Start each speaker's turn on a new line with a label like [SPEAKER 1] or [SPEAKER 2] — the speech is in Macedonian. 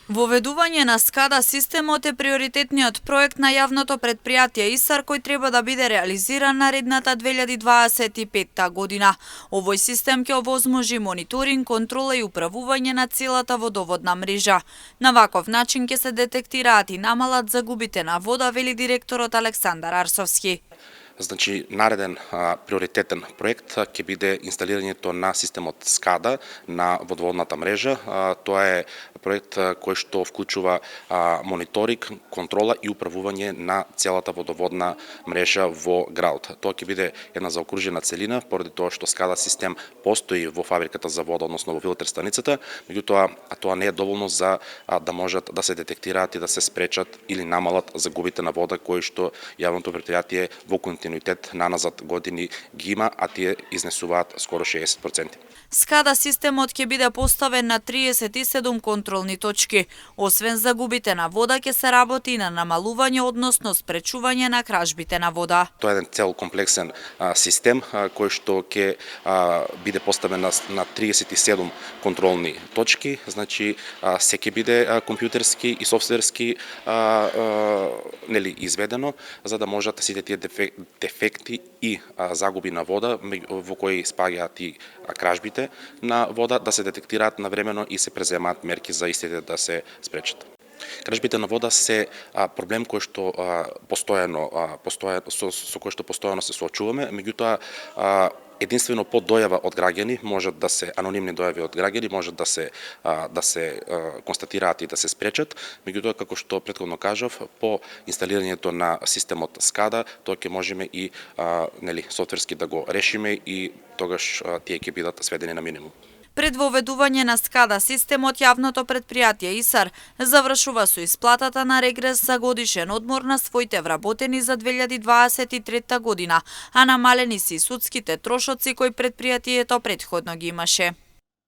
[SPEAKER 1] Воведување на СКАДА системот е приоритетниот проект на јавното претпријатие ИСАР кој треба да биде реализиран наредната 2025 година. Овој систем ќе овозможи мониторинг, контрола и управување на целата водоводна мрежа. На ваков начин ќе се детектираат и намалат загубите на вода, вели директорот Александар Арсовски.
[SPEAKER 2] Значи, нареден приоритетен проект ќе биде инсталирањето на системот СКАДА на водоводната мрежа. Тоа е проект кој што вклучува мониторинг, контрола и управување на целата водоводна мрежа во градот. Тоа ќе биде една заокружена целина, поради тоа што СКАДА систем постои во фабриката за вода, односно во филтер станицата, меѓутоа тоа не е доволно за да можат да се детектираат и да се спречат или намалат загубите на вода кои што јавното претпријатие во континуитет наназад години ги има, а тие изнесуваат скоро 60%.
[SPEAKER 1] СКАДА системот ќе биде поставен на 37 контролни точки. Освен загубите на вода, ќе се работи и на намалување, односно спречување на кражбите на вода.
[SPEAKER 2] Тоа е еден цел комплексен систем кој што ќе биде поставен на 37 контролни точки. Значи, се ќе биде компјутерски и софтверски изведено, за да можат сите тие дефекти и загуби на вода, во кои спаѓаат и кражбите на вода, да се детектираат навремено и се преземаат мерки за истите да се спречат. Кражбите на вода се проблем кој што со кој што постојано се соочуваме, меѓутоа единствено по дојава од граѓани, можат да се анонимни дојави од граѓани, можат да се констатираат и да се спречат, меѓутоа како што претходно кажав, по инсталирањето на системот СКАДА, тоа ќе можеме и софтверски да го решиме и тогаш тие ќе бидат сведени на минимум.
[SPEAKER 1] Пред воведување на СКАДА системот, јавното претпријатие ИСАР завршува со исплатата на регрес за годишен одмор на своите вработени за 2023 година, а намалени се и судските трошоци кои претпријатието претходно ги имаше.